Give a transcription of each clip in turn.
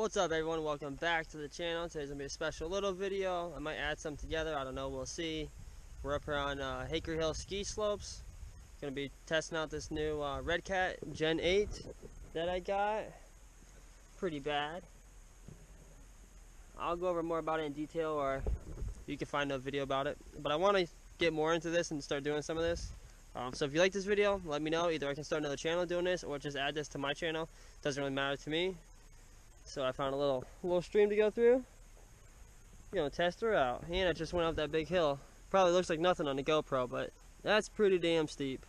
What's up, everyone? Welcome back to the channel. Today's gonna be a special little video. I might add some together, I don't know, we'll see. We're up here on Haker Hill ski slopes. Gonna be testing out this new Redcat Gen8 that I got. Pretty bad. I'll go over more about it in detail, or you can find a video about it. But I want to get more into this and start doing some of this. So if you like this video, let me know. Either I can start another channel doing this, or just add this to my channel. Doesn't really matter to me. So I found a little stream to go through. Test her out. And I just went up that big hill. Probably looks like nothing on the GoPro, but that's pretty damn steep.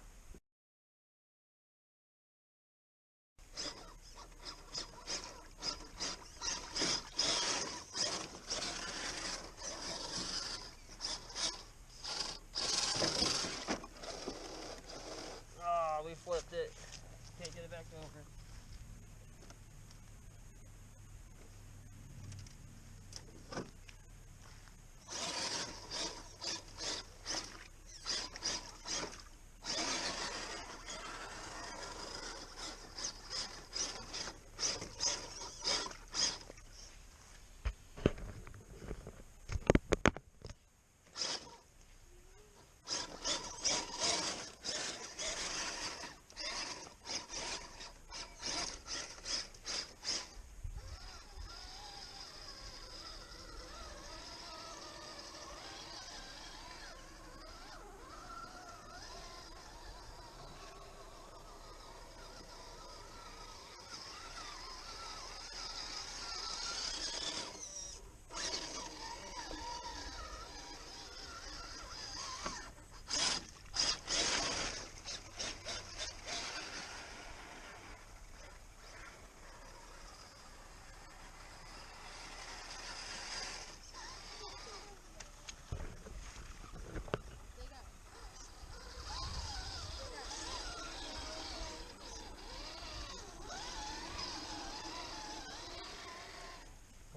Oh, we flipped it. Can't get it back over.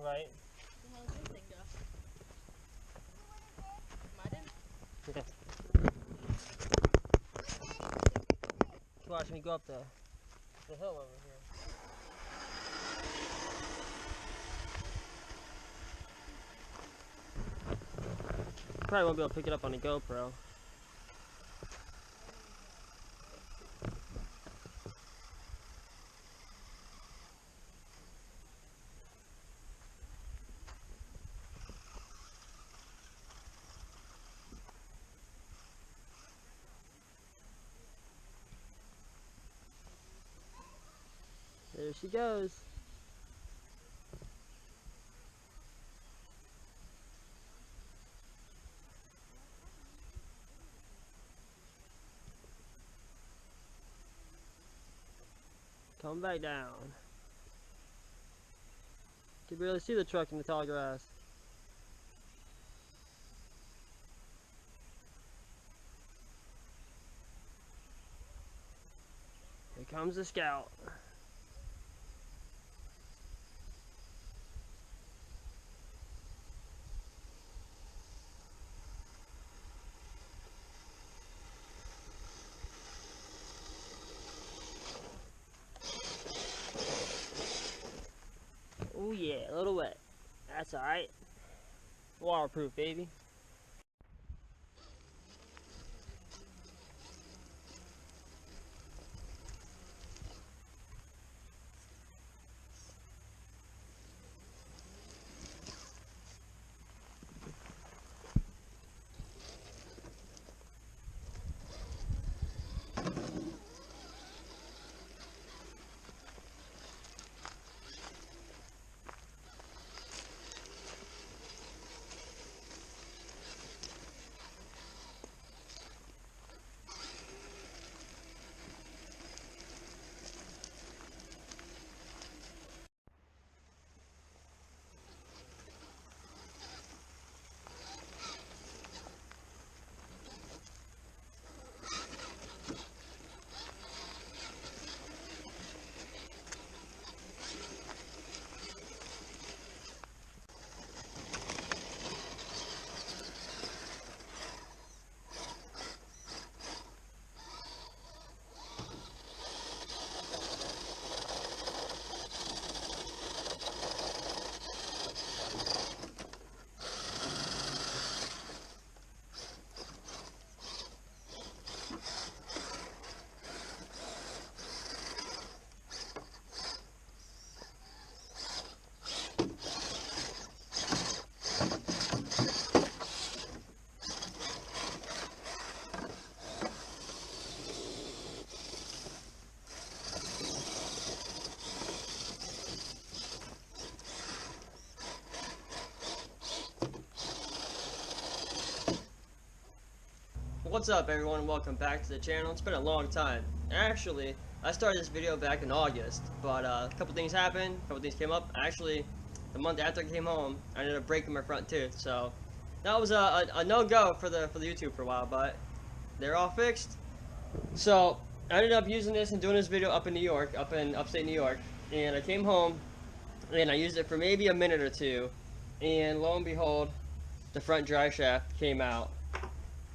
Right. How's your thing go? Mine didn't? Watch me go up the hill over here. Probably won't be able to pick it up on the GoPro. There she goes. Come back down. You can barely see the truck in the tall grass. Here comes the Scout. Oh yeah, a little wet. That's alright. Waterproof, baby. What's up everyone, welcome back to the channel. It's been a long time. Actually, I started this video back in August, but a couple things happened, a couple things came up. Actually, the month after I came home, I ended up breaking my front tooth, so that was a no-go for the YouTube for a while, but they're all fixed. So I ended up using this and doing this video up in New York, up in upstate New York, and I came home and I used it for maybe a minute or two, and lo and behold, the front drive shaft came out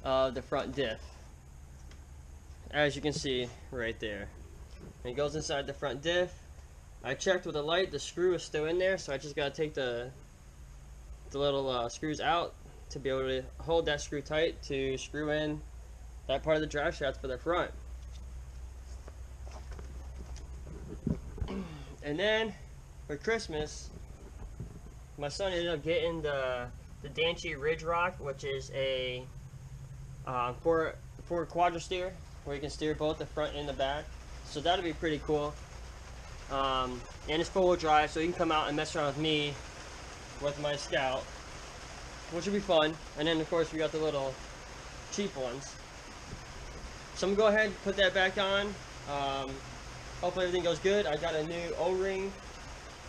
of the front diff, as you can see right there. And it goes inside the front diff. I checked with a light, the screw is still in there, so I just gotta take the little screws out to be able to hold that screw tight to screw in that part of the drive shaft for the front. And then for Christmas, my son ended up getting the Danchi Ridge Rock, which is a for quadra steer, where you can steer both the front and the back. So that'll be pretty cool. And it's four-wheel drive, so you can come out and mess around with me with my Scout, which will be fun. And then of course we got the little cheap ones. So I'm gonna go ahead and put that back on. Hopefully everything goes good. I got a new O-ring.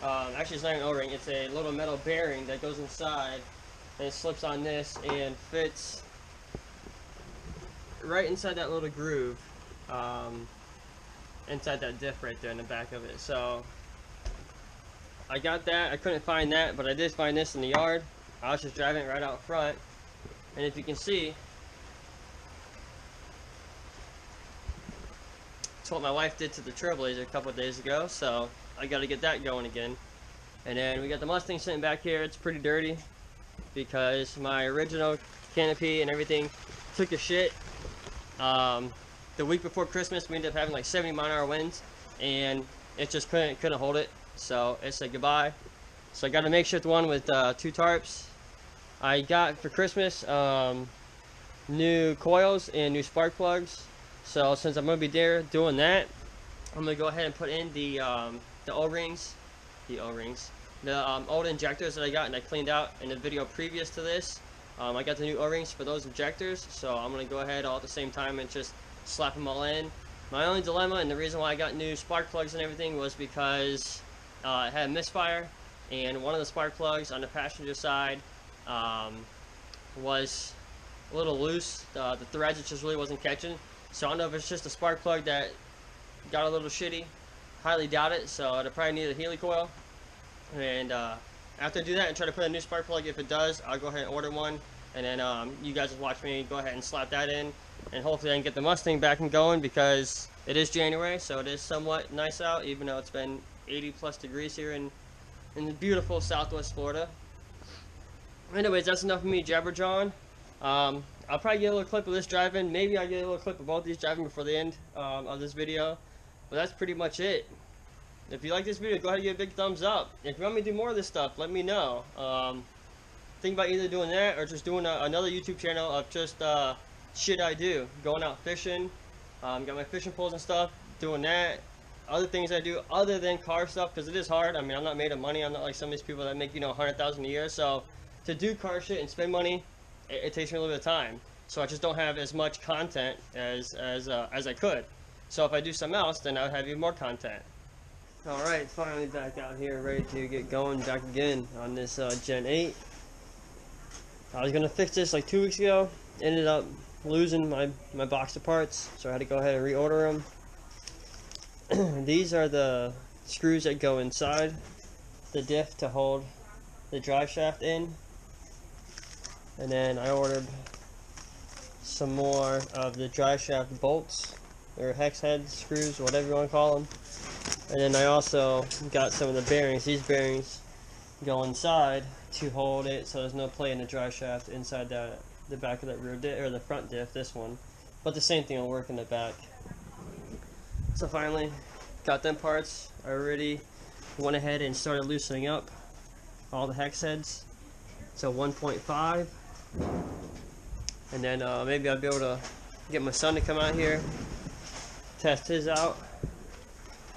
Actually it's not an O-ring, it's a little metal bearing that goes inside and it slips on this and fits right inside that little groove, inside that diff right there in the back of it. So I got that. I couldn't find that, but I did find this in the yard. I was just driving it right out front, and if you can see, it's what my wife did to the Trailblazer a couple of days ago, so I got to get that going again. And then we got the Mustang sitting back here. It's pretty dirty because my original canopy and everything took a shit. The week before Christmas, we ended up having like 70-mile-an-hour winds, and it just couldn't hold it, so it said goodbye. So I got a makeshift one with 2 tarps. I got for Christmas new coils and new spark plugs. So since I'm gonna be there doing that, I'm gonna go ahead and put in the O-rings, the old injectors that I got and I cleaned out in the video previous to this. I got the new O-rings for those injectors, so I'm going to go ahead all at the same time and just slap them all in. My only dilemma, and the reason why I got new spark plugs and everything, was because it had a misfire, and one of the spark plugs on the passenger side was a little loose. The threads, it just really wasn't catching. So I don't know if it's just a spark plug that got a little shitty. Highly doubt it, so I'd probably need a Healy coil. And after I do that and try to put a new spark plug, if it does, I'll go ahead and order one, and then you guys will watch me go ahead and slap that in, and hopefully I can get the Mustang back and going, because it is January, so it is somewhat nice out, even though it's been 80+ degrees here in the beautiful Southwest Florida. Anyways, that's enough of me jabber-jawing. I'll probably get a little clip of this driving. Maybe I'll get a little clip of both these driving before the end of this video, but that's pretty much it. If you like this video, go ahead and give it a big thumbs up. If you want me to do more of this stuff, let me know. Think about either doing that or just doing another YouTube channel of just shit I do. Going out fishing, got my fishing poles and stuff, doing that. Other things I do other than car stuff, because it is hard. I mean, I'm not made of money. I'm not like some of these people that make, you know, $100,000 a year. So to do car shit and spend money, it takes me a little bit of time. So I just don't have as much content as I could. So if I do something else, then I would have even more content. Alright, finally back out here, ready to get going back again on this Gen 8. I was going to fix this like 2 weeks ago, ended up losing my box of parts, so I had to go ahead and reorder them. These are the screws that go inside the diff to hold the drive shaft in. And then I ordered some more of the drive shaft bolts, or hex head screws, whatever you want to call them. And then I also got some of the bearings. These bearings go inside to hold it, so there's no play in the drive shaft inside the back of that rear diff, or the front diff, this one. But the same thing will work in the back. So finally, got them parts. I already went ahead and started loosening up all the hex heads. So 1.5. And then maybe I'll be able to get my son to come out here, test his out.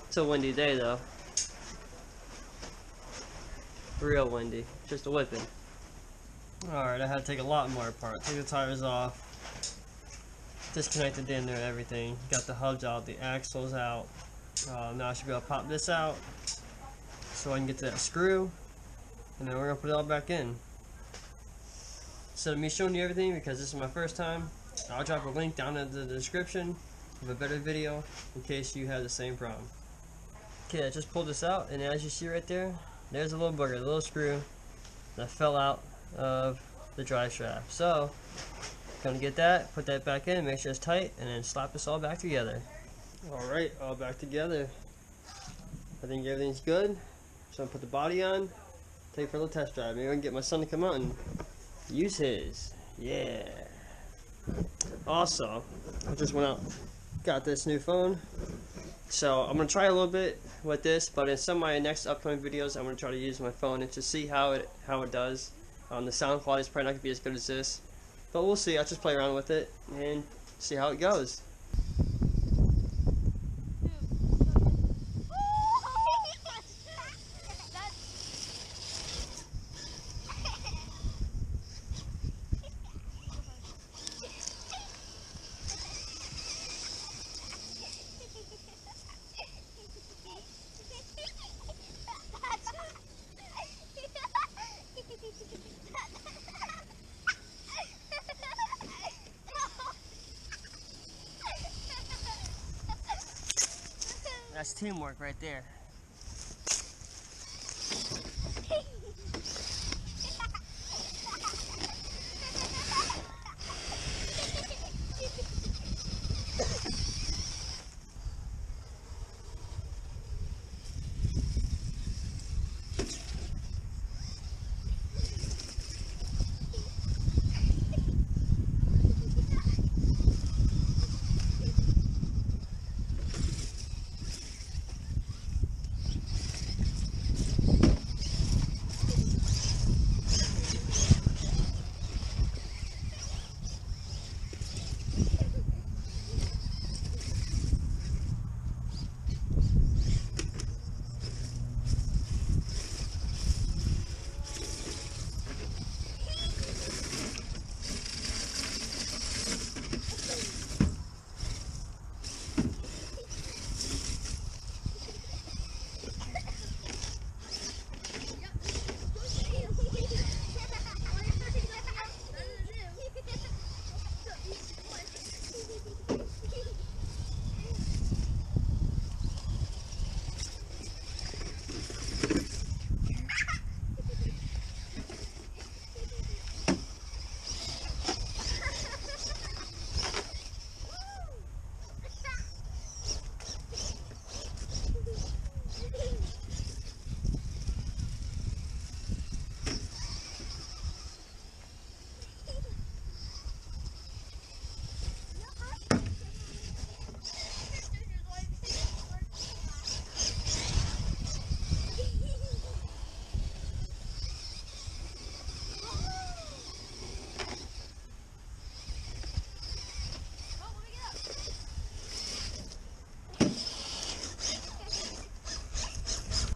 It's a windy day though. Real windy. Just a whipping. Alright, I had to take a lot more apart. Take the tires off. disconnected in there, everything. Got the hubs out, the axles out. Now I should be able to pop this out so I can get to that screw, and then we're gonna put it all back in. Instead of me showing you everything, because this is my first time, I'll drop a link down in the description of a better video in case you have the same problem. Okay, I just pulled this out, and as you see right there, there's a little booger, a little screw that fell out of the drive shaft. So, gonna get that, put that back in, make sure it's tight, and then slap this all back together. Alright, all back together. I think everything's good. So I'm gonna put the body on, take it for a little test drive. Maybe I can get my son to come out and use his. Yeah. Also, I just went out, got this new phone. So I'm gonna try a little bit with this, but in some of my next upcoming videos, I'm gonna try to use my phone and to see how it does. The sound quality is probably not gonna be as good as this, but we'll see. I'll just play around with it and see how it goes. That's teamwork right there.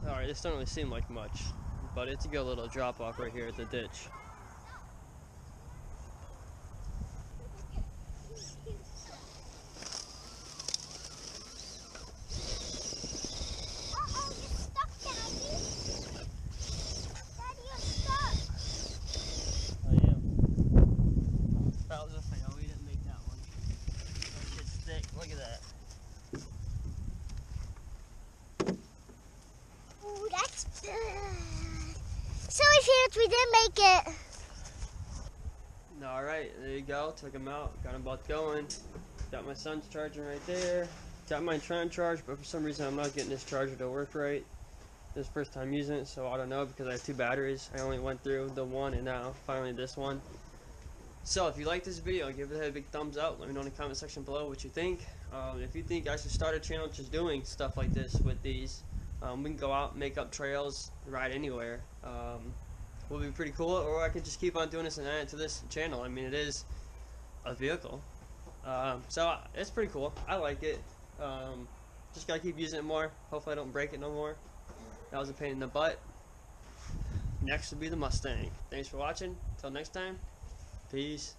Alright, this doesn't really seem like much, but it's a good little drop off right here at the ditch. Look at that. Ooh, that's good. Silly chance we didn't make it. Alright, there you go. Took him out. Got him both going. Got my son's charger right there. Got mine trying to charge, but for some reason I'm not getting this charger to work right. This is the first time using it, so I don't know because I have two batteries. I only went through the one and now finally this one. So if you like this video, give it a big thumbs up. Let me know in the comment section below what you think. If you think I should start a channel just doing stuff like this with these, we can go out, make up trails, ride anywhere. Will be pretty cool. Or I could just keep on doing this and add it to this channel. I mean, it is a vehicle. So it's pretty cool. I like it. Just gotta keep using it more. Hopefully I don't break it no more. That was a pain in the butt. Next would be the Mustang. Thanks for watching. Till next time. Peace.